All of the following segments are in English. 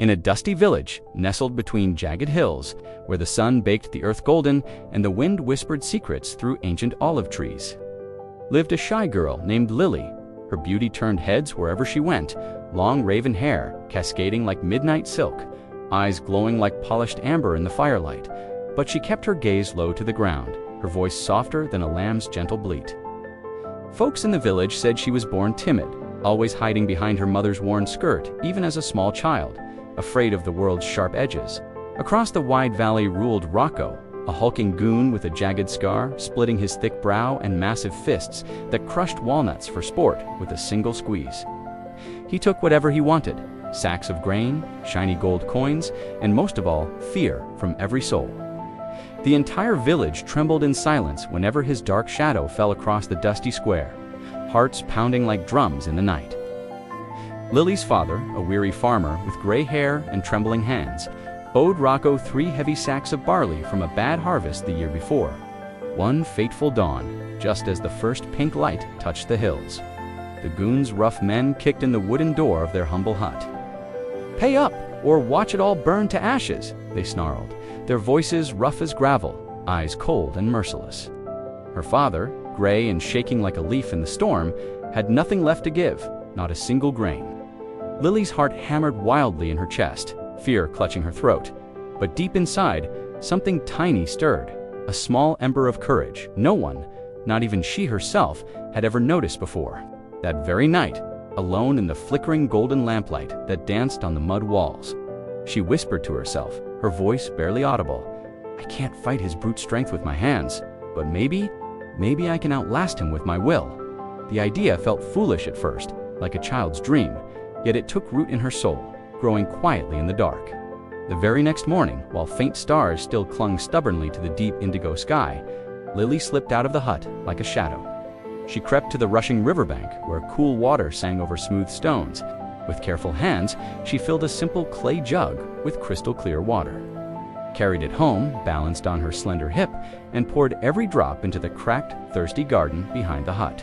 In a dusty village, nestled between jagged hills, where the sun baked the earth golden and the wind whispered secrets through ancient olive trees, lived a shy girl named Lily. Her beauty turned heads wherever she went, long raven hair cascading like midnight silk, eyes glowing like polished amber in the firelight. But she kept her gaze low to the ground, her voice softer than a lamb's gentle bleat. Folks in the village said she was born timid, always hiding behind her mother's worn skirt, even as a small child, afraid of the world's sharp edges. Across the wide valley ruled Rocco, a hulking goon with a jagged scar, splitting his thick brow and massive fists that crushed walnuts for sport with a single squeeze. He took whatever he wanted, sacks of grain, shiny gold coins, and most of all, fear from every soul. The entire village trembled in silence whenever his dark shadow fell across the dusty square, hearts pounding like drums in the night. Lily's father, a weary farmer with gray hair and trembling hands, owed Rocco 3 heavy sacks of barley from a bad harvest the year before. One fateful dawn, just as the first pink light touched the hills, the goons' rough men kicked in the wooden door of their humble hut. "Pay up, or watch it all burn to ashes," they snarled, their voices rough as gravel, eyes cold and merciless. Her father, gray and shaking like a leaf in the storm, had nothing left to give, not a single grain. Lily's heart hammered wildly in her chest, fear clutching her throat. But deep inside, something tiny stirred, a small ember of courage no one, not even she herself, had ever noticed before. That very night, alone in the flickering golden lamplight that danced on the mud walls, she whispered to herself, her voice barely audible, "I can't fight his brute strength with my hands, but maybe I can outlast him with my will." The idea felt foolish at first, like a child's dream, yet it took root in her soul, growing quietly in the dark. The very next morning, while faint stars still clung stubbornly to the deep indigo sky, Lily slipped out of the hut like a shadow. She crept to the rushing riverbank, where cool water sang over smooth stones. With careful hands, she filled a simple clay jug with crystal clear water, carried it home, balanced on her slender hip, and poured every drop into the cracked, thirsty garden behind the hut.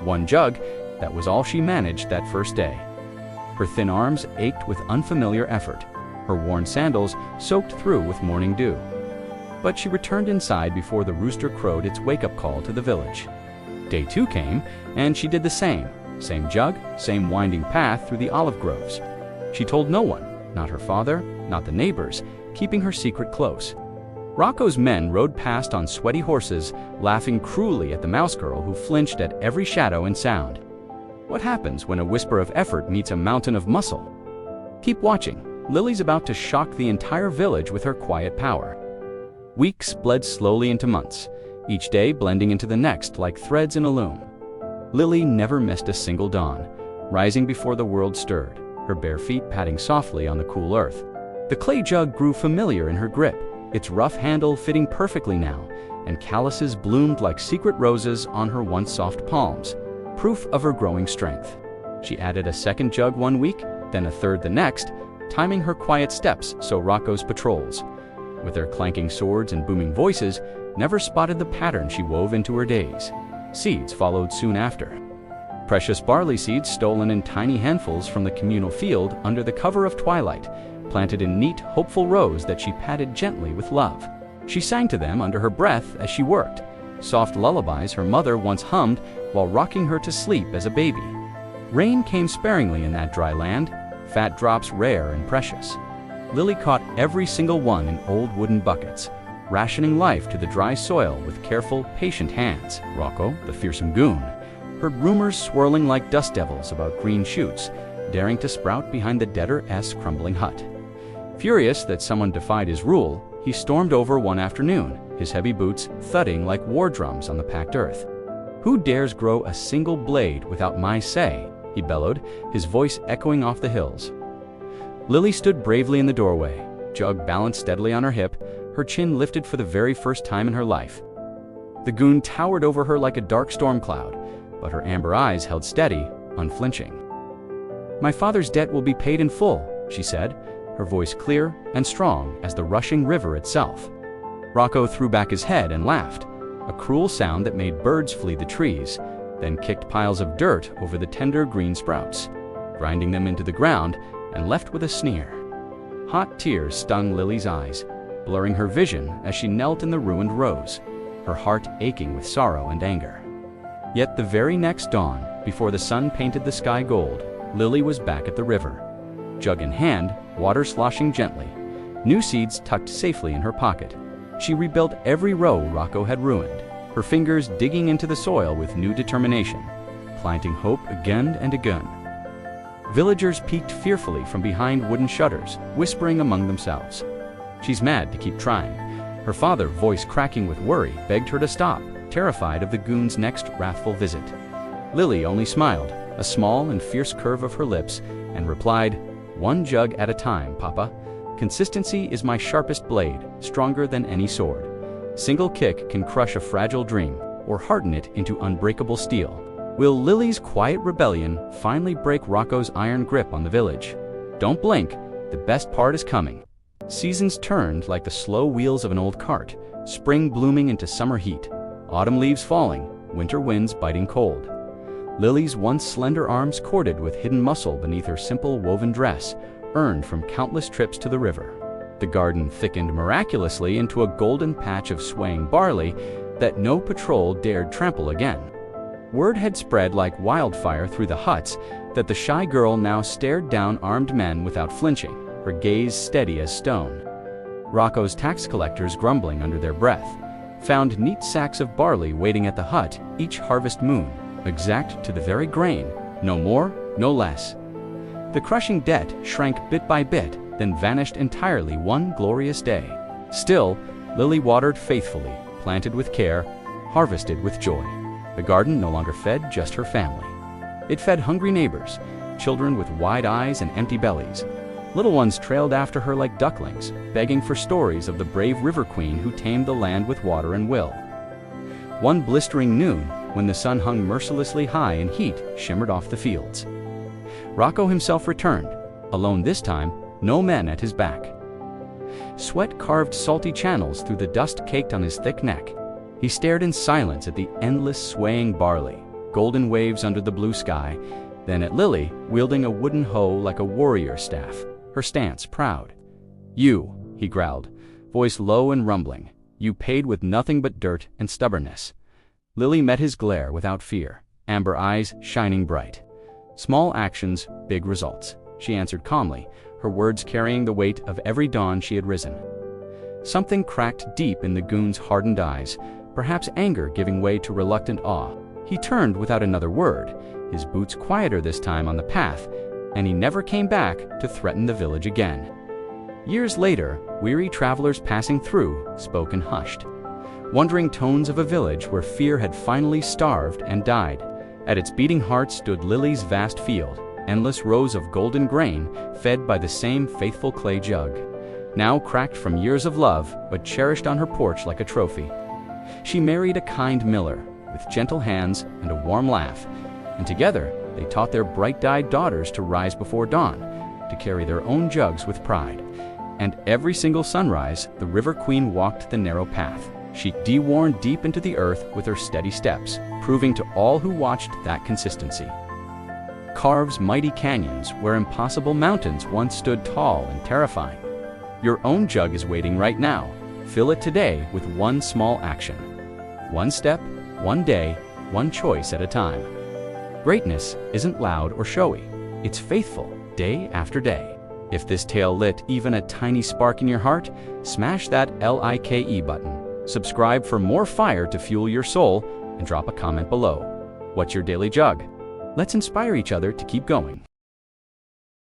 One jug, that was all she managed that first day. Her thin arms ached with unfamiliar effort, her worn sandals soaked through with morning dew. But she returned inside before the rooster crowed its wake-up call to the village. Day 2 came, and she did the same. Same jug, same winding path through the olive groves. She told no one, not her father, not the neighbors, keeping her secret close. Rocco's men rode past on sweaty horses, laughing cruelly at the mouse girl who flinched at every shadow and sound. What happens when a whisper of effort meets a mountain of muscle? Keep watching. Lily's about to shock the entire village with her quiet power. Weeks bled slowly into months, each day blending into the next like threads in a loom. Lily never missed a single dawn, rising before the world stirred, her bare feet patting softly on the cool earth. The clay jug grew familiar in her grip, its rough handle fitting perfectly now, and calluses bloomed like secret roses on her once soft palms, proof of her growing strength. She added a second jug one week, then a third the next, timing her quiet steps so Rocco's patrols, with their clanking swords and booming voices, never spotted the pattern she wove into her days. Seeds followed soon after. Precious barley seeds stolen in tiny handfuls from the communal field under the cover of twilight, planted in neat, hopeful rows that she patted gently with love. She sang to them under her breath as she worked, soft lullabies her mother once hummed while rocking her to sleep as a baby. Rain came sparingly in that dry land, fat drops rare and precious. Lily caught every single one in old wooden buckets, rationing life to the dry soil with careful, patient hands. Rocco, the fearsome goon, heard rumors swirling like dust devils about green shoots, daring to sprout behind the debtor-esque crumbling hut. Furious that someone defied his rule, he stormed over one afternoon, his heavy boots thudding like war drums on the packed earth. "Who dares grow a single blade without my say?" he bellowed, his voice echoing off the hills. Lily stood bravely in the doorway, jug balanced steadily on her hip, her chin lifted for the very first time in her life. The goon towered over her like a dark storm cloud, but her amber eyes held steady, unflinching. "My father's debt will be paid in full," she said, her voice clear and strong as the rushing river itself. Rocco threw back his head and laughed, a cruel sound that made birds flee the trees, then kicked piles of dirt over the tender green sprouts, grinding them into the ground and left with a sneer. Hot tears stung Lily's eyes, blurring her vision as she knelt in the ruined rows, her heart aching with sorrow and anger. Yet the very next dawn, before the sun painted the sky gold, Lily was back at the river. Jug in hand, water sloshing gently, new seeds tucked safely in her pocket. She rebuilt every row Rocco had ruined, her fingers digging into the soil with new determination, planting hope again and again. Villagers peeked fearfully from behind wooden shutters, whispering among themselves. "She's mad to keep trying." Her father, voice cracking with worry, begged her to stop, terrified of the goon's next wrathful visit. Lily only smiled, a small and fierce curve of her lips, and replied, "One jug at a time, Papa. Consistency is my sharpest blade, stronger than any sword. Single kick can crush a fragile dream, or harden it into unbreakable steel." Will Lily's quiet rebellion finally break Rocco's iron grip on the village? Don't blink, the best part is coming. Seasons turned like the slow wheels of an old cart, spring blooming into summer heat, autumn leaves falling, winter winds biting cold. Lily's once slender arms corded with hidden muscle beneath her simple woven dress, earned from countless trips to the river. The garden thickened miraculously into a golden patch of swaying barley that no patrol dared trample again. Word had spread like wildfire through the huts that the shy girl now stared down armed men without flinching, her gaze steady as stone. Rocco's tax collectors, grumbling under their breath, found neat sacks of barley waiting at the hut each harvest moon, exact to the very grain, no more, no less. The crushing debt shrank bit by bit, then vanished entirely one glorious day. Still, Lily watered faithfully, planted with care, harvested with joy. The garden no longer fed just her family. It fed hungry neighbors, children with wide eyes and empty bellies. Little ones trailed after her like ducklings, begging for stories of the brave river queen who tamed the land with water and will. One blistering noon, when the sun hung mercilessly high and heat shimmered off the fields, Rocco himself returned, alone this time, no men at his back. Sweat carved salty channels through the dust caked on his thick neck. He stared in silence at the endless swaying barley, golden waves under the blue sky, then at Lily, wielding a wooden hoe like a warrior staff, her stance proud. "You," he growled, voice low and rumbling, "you paid with nothing but dirt and stubbornness." Lily met his glare without fear, amber eyes shining bright. "Small actions, big results," she answered calmly, her words carrying the weight of every dawn she had risen. Something cracked deep in the goon's hardened eyes, perhaps anger giving way to reluctant awe. He turned without another word, his boots quieter this time on the path, and he never came back to threaten the village again. Years later, weary travelers passing through spoke in hushed, wondering tones of a village where fear had finally starved and died. At its beating heart stood Lily's vast field, endless rows of golden grain fed by the same faithful clay jug, now cracked from years of love but cherished on her porch like a trophy. She married a kind miller, with gentle hands and a warm laugh, and together they taught their bright-eyed daughters to rise before dawn, to carry their own jugs with pride. And every single sunrise, the River Queen walked the narrow path. She de-worn deep into the earth with her steady steps, proving to all who watched that consistency. Carves mighty canyons where impossible mountains once stood tall and terrifying. Your own jug is waiting right now. Fill it today with one small action. One step, one day, one choice at a time. Greatness isn't loud or showy. It's faithful, day after day. If this tale lit even a tiny spark in your heart, smash that like button. Subscribe for more fire to fuel your soul, and drop a comment below. What's your daily jug? Let's inspire each other to keep going.